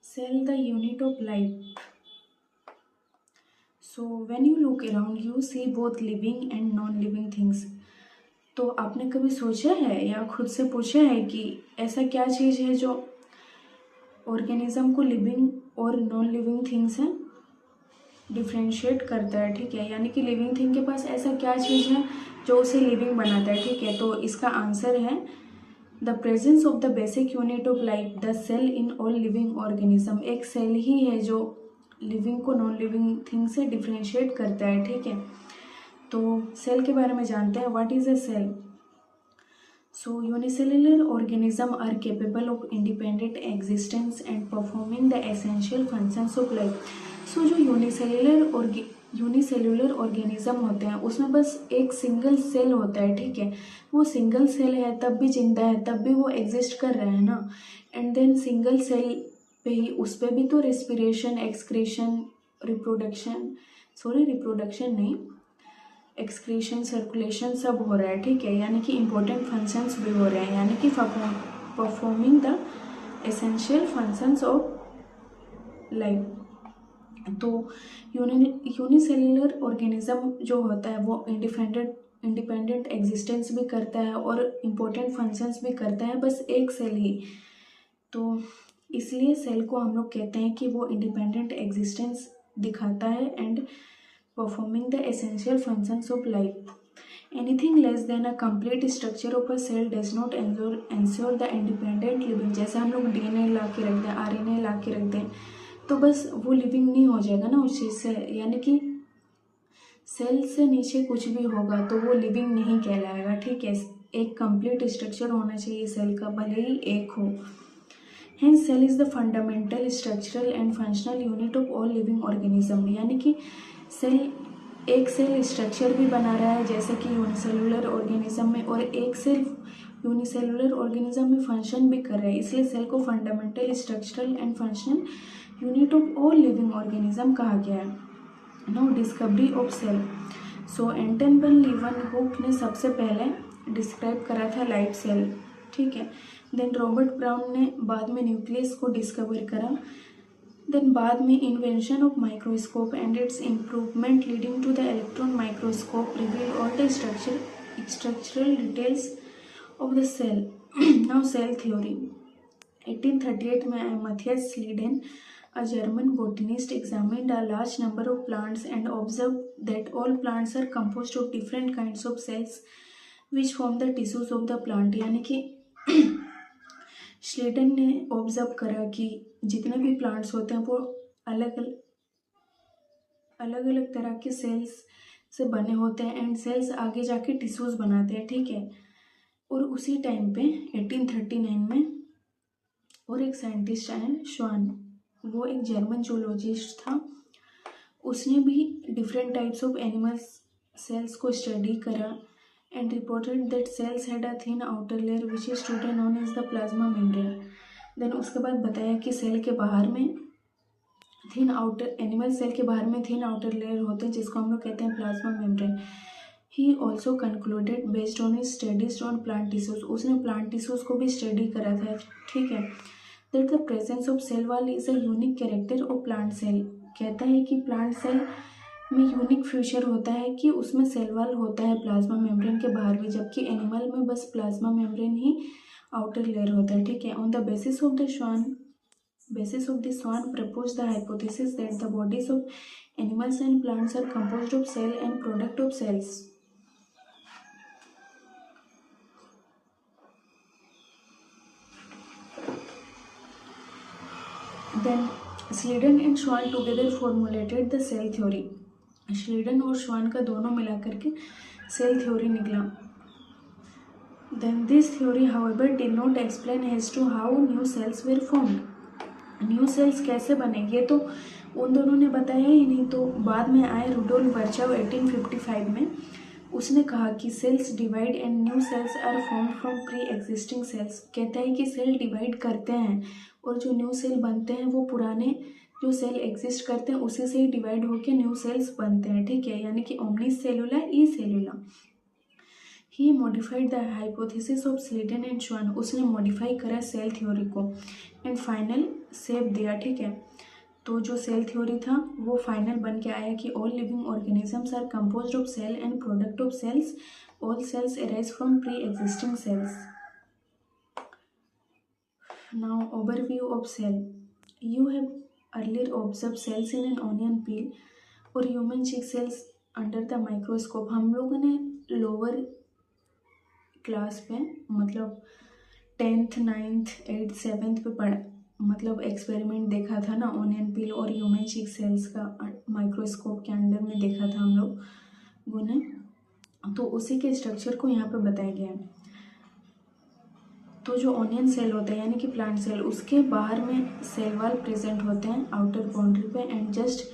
Cell, the unit of life. So when you look around, you see both living and non-living things. तो आपने कभी सोचा है या खुद से पूछा है कि ऐसा क्या चीज़ है जो ऑर्गेनिज्म को लिविंग और नॉन लिविंग थिंग्स हैं डिफ्रेंशिएट करता है, ठीक है। यानी कि लिविंग थिंग के पास ऐसा क्या चीज़ है जो उसे लिविंग बनाता है, ठीक है। तो इसका आंसर है the presence of the basic unit of life, the cell in all living organism. एक सेल ही है जो लिविंग को नॉन लिविंग थिंग से डिफ्रेंशिएट करता है, ठीक है। तो सेल के बारे में जानते हैं, what is a cell. So unicellular organism are capable of independent existence and performing the essential functions of life. So जो यूनिसेल्युलर ऑर्गेनिज्म होते हैं उसमें बस एक सिंगल सेल होता है, ठीक है। वो सिंगल सेल है तब भी जिंदा है, तब भी वो एग्जिस्ट कर रहा है ना। एंड देन सिंगल सेल पे ही, उस पर भी तो रेस्पिरेशन, एक्सक्रीशन, रिप्रोडक्शन नहीं, एक्सक्रीशन, सर्कुलेशन सब हो रहा है, ठीक है। यानी कि इम्पोर्टेंट फंक्शंस भी हो रहे हैं, यानी कि performing the essential functions of life. तो यूनिसेल्युलर ऑर्गेनिज्म जो होता है वो इंडिपेंडेंट एग्जिस्टेंस भी करता है और इम्पोर्टेंट फंक्शंस भी करता है, बस एक सेल ही। तो इसलिए सेल को हम लोग कहते हैं कि वो इंडिपेंडेंट एग्जिस्टेंस दिखाता है and performing the essential functions of life. Anything less than a complete structure of a cell does not ensure the independent living. जैसे हम लोग डीएनए ला के रख दें, आरएनए ला के रख दें, तो बस वो लिविंग नहीं हो जाएगा ना उस चीज़ से। यानी कि सेल से नीचे कुछ भी होगा तो वो लिविंग नहीं कहलाएगा, ठीक है। एक कंप्लीट स्ट्रक्चर होना चाहिए सेल का, भले ही एक हो। Hence, cell is the fundamental structural and functional unit of all living organism। यानी कि सेल एक सेल स्ट्रक्चर भी बना रहा है जैसे कि यूनिसेलुलर ऑर्गेनिज्म में, और एक सेल यूनिसेलुलर ऑर्गेनिज्म में फंक्शन भी कर रहा है, इसलिए सेल को fundamental structural and functional unit of all living organism कहा गया है। Now discovery of cell. So Anton van Leeuwenhoek ने सबसे पहले डिस्क्राइब करा था लाइफ सेल, ठीक है। देन रॉबर्ट ब्राउन ने बाद में न्यूक्लियस को डिस्कवर करा। देन बाद में invention of microscope and its improvement leading to the electron microscope reveal all the structural details of the cell. Now cell theory. 1838 में Matthias Schleiden, a German botanist, examined a large number of plants and observed that all plants are composed of different kinds of cells which form the tissues of the plant। यानी कि स्लेटन ने observe करा कि जितने भी plants होते हैं वो अलग अलग तरह के सेल्स से बने होते हैं एंड सेल्स आगे जाके टिश्यूज बनाते हैं, ठीक है। और उसी टाइम पे 1839 में और एक साइंटिस्ट आया श्वान, वो एक जर्मन जूलॉजिस्ट था, उसने भी different types of animals cells को स्टडी करा and reported that cells had a thin outer layer which is today known as the plasma membrane। then उसके बाद बताया कि सेल के बाहर में एनिमल सेल के बाहर में थिन आउटर लेयर होते हैं जिसको हम लोग कहते हैं plasma membrane. He also concluded based on his studies on plant tissues, उसने प्लांट टिश्यूज को भी स्टडी करा था, ठीक है। That the presence of cell wall is a unique character of plant cell. कहता है कि प्लांट सेल में यूनिक फीचर होता है कि उसमें सेल वॉल होता है प्लाज्मा मेम्ब्रेन के बाहर भी, जबकि एनिमल में बस प्लाज्मा मेम्ब्रेन ही आउटर लेयर होता है, ठीक है। On the basis of the Schwann propose the hypothesis that the bodies of animals and plants are composed of cell and product of cells. Then Schleiden and Schwann together formulated the cell theory. Schleiden और Schwann का दोनों मिलाकर के cell theory निकला। Then this theory however did not explain as to how new cells were formed. New sales कैसे बने ये तो उन दोनों ने बताया ही नहीं। तो बाद में आए रुडोल्फ वर्चाव 1855 में, उसने कहा कि cells divide and new cells are formed from pre existing cells. कहता है कि सेल डिवाइड करते हैं और जो न्यू सेल बनते हैं वो पुराने जो सेल एग्जिस्ट करते हैं उसी से ही डिवाइड होकर न्यू सेल्स बनते हैं, ठीक है। यानी कि ओमनी सेलुला ई सेलुला। He modified the hypothesis of Schleiden and Schwann, उसने मॉडिफाई करा सेल थ्योरी को, एंड फाइनल शेप दिया, ठीक है। तो जो सेल थ्योरी था वो फाइनल बन के आया कि all living organisms are composed of cell and product of cells, all cells arise from pre existing cells. Now overview of cell, you have earlier observe cells in an onion peel और human चिक sales under the microscope. हम लोगों ने lower class पे मतलब 10th 9th 8th 7th पे पढ़ा, मतलब एक्सपेरिमेंट देखा था ना ऑनियन पील और ह्यूमन चिक सेल्स का माइक्रोस्कोप के अंडर में देखा था हम लोगों ने, तो उसी के स्ट्रक्चर को यहाँ पे बताया गया है। तो जो ऑनियन सेल होता है यानी कि प्लांट सेल, उसके बाहर में सेल वाल प्रेजेंट होते हैं आउटर बाउंड्री पे, एंड जस्ट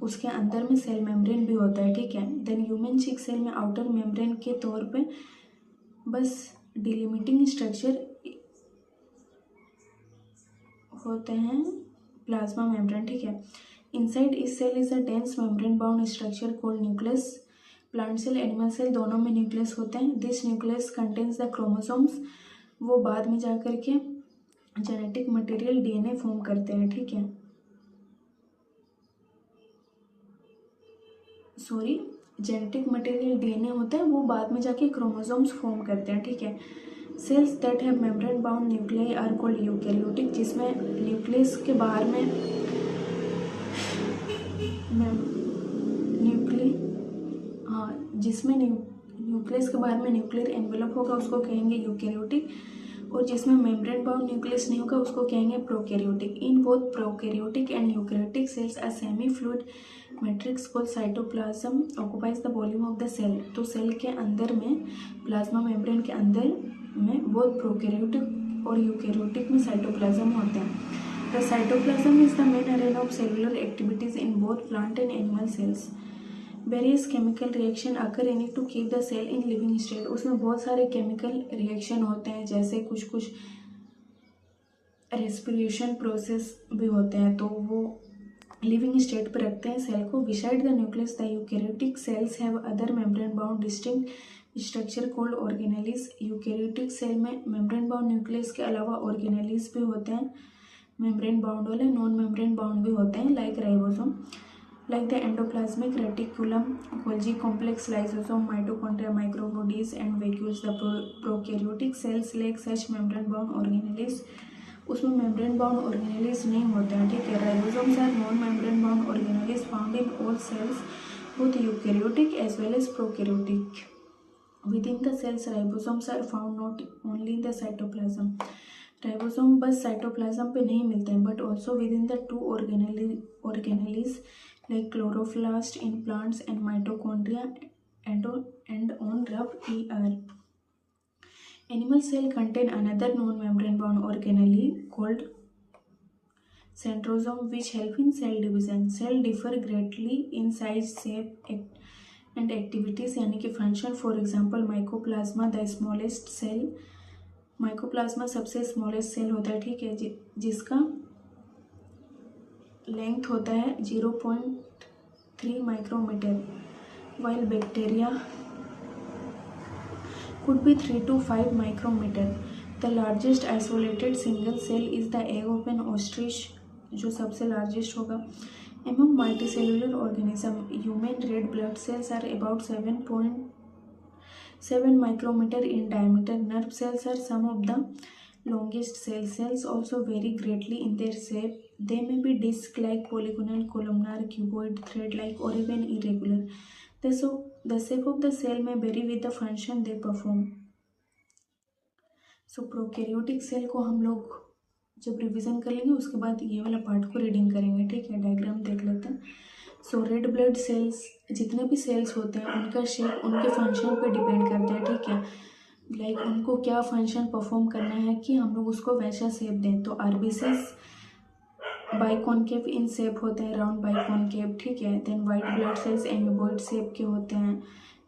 उसके अंदर में सेल मेम्ब्रेन भी होता है, ठीक है। देन ह्यूमन चिक सेल में आउटर मेम्ब्रेन के तौर पे बस डिलिमिटिंग स्ट्रक्चर होते हैं प्लाज्मा मेम्ब्रेन, ठीक है। इनसाइड इस cell is a dense membrane bound structure called nucleus. Plant cell animal cell दोनों में न्यूक्लियस होते हैं। This nucleus contains the chromosomes, वो बाद में जा कर के जेनेटिक मटेरियल डीएनए फॉर्म करते हैं, ठीक है। सॉरी, जेनेटिक मटेरियल डीएनए होता है, वो बाद में जाके क्रोमोसोम्स फॉर्म करते हैं, ठीक है। Cells that have membrane bound nuclei are called eukaryotic, जिसमें न्यूक्लियस के बाहर में जिसमें न्यूक्लियस के बाहर में न्यूक्लियर एनवेलप होगा उसको कहेंगे यूकेरियोटिक, और जिसमें मेम्ब्रेन बाउंड न्यूक्लियस नहीं होगा उसको कहेंगे prokaryotic. In both prokaryotic and eukaryotic cells a semi fluid matrix called cytoplasm occupies the volume of the cell. तो सेल के अंदर में प्लाज्मा मेम्ब्रेन के अंदर में बोथ प्रोकैरियोटिक और यूकेरियोटिक में साइटोप्लाज्म होते हैं। The cytoplasm is the main arena of cellular activities in both plant and animal cells. Various chemical reaction occur in it to keep the cell in living state. उसमें बहुत सारे chemical reaction होते हैं, जैसे कुछ कुछ रेस्पिरेशन प्रोसेस भी होते हैं, तो वो लिविंग स्टेट पर रखते हैं सेल को। Beside the nucleus the eukaryotic cells have other membrane bound distinct structure called organelles. Eukaryotic cell में मेम्ब्रेन बाउंड न्यूक्लियस के अलावा ऑर्गेनेलिस भी होते हैं, मेम्ब्रेन बाउंड वाले, नॉन मेम्ब्रेन बाउंड भी होते हैं, like ribosome. Like the endoplasmic reticulum, Golgi complex, lysosome, mitochondria, microbodies, and vacuoles, the prokaryotic cells lack such membrane-bound organelles. उसमें membrane-bound organelles नहीं होते हैं, ठीक है। Ribosomes are non-membrane-bound organelles found in all cells, both eukaryotic as well as prokaryotic. Within the cells, ribosomes are found not only in the cytoplasm. Ribosome बस cytoplasm पे नहीं मिलते हैं, but also with in the two organelles like chloroplast in plants and mitochondria and on rough ER. Animal cell contain another non-membrane bound organelle called centrosome, which help in cell division. Cell differ greatly in size, shape and activities, यानी कि function. For example, mycoplasma, the smallest cell. mycoplasma सबसे smallest cell होता है, ठीक है, जिसका length होता है 0.3 micrometer, while bacteria could be 3 to 5 micrometer. The largest isolated single cell is the egg of an ostrich, जो सबसे largest होगा. Among multicellular organism, human red blood cells are about 7.7 micrometer in diameter. Nerve cells are some of the longest cells. Cells also vary greatly in their shape. They may be disc-like, polygonal, columnar, cuboid, thread-like, or even irregular. The shape of the cell may vary with the function they perform. So prokaryotic cell को हम लोग जब revision कर लेंगे उसके बाद ये वाला पार्ट को रीडिंग करेंगे, ठीक है। डायग्राम देख लेते हैं। सो रेड ब्लड सेल्स, जितने भी सेल्स होते हैं उनका शेप उनके फंक्शन पे डिपेंड करता है, ठीक है। लाइक उनको क्या फंक्शन परफॉर्म करना है कि हम लोग उसको वैसा शेप दें। तो आरबीसीज बाइकॉनकेव इन शेप होते हैं, राउंड बाइकॉनकेव, ठीक है। Then white blood cells amoeboid shape के होते हैं।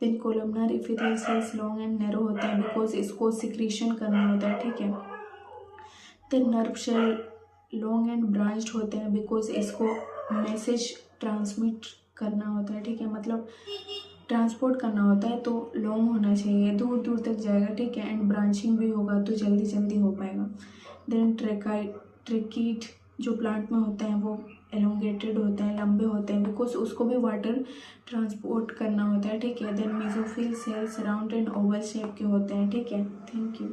Then columnar epithelial cells long and narrow होते हैं, बिकॉज इसको सिक्रीशन करना होता है, ठीक है। Then nerve cell long and branched होते हैं, बिकॉज इसको मैसेज ट्रांसमिट करना होता है, ठीक है। मतलब ट्रांसपोर्ट करना होता है तो लॉन्ग होना चाहिए, दूर दूर तक जाएगा, ठीक है। एंड ब्रांचिंग भी होगा तो जल्दी जल्दी हो पाएगा। देन ट्रैकीड जो प्लांट में होते हैं वो एलोंगेटेड होते हैं, लंबे होते हैं, बिकॉज उसको भी वाटर ट्रांसपोर्ट करना होता है, ठीक है। Then mesophyll cells round and oval shape के होते हैं, ठीक है। Thank you.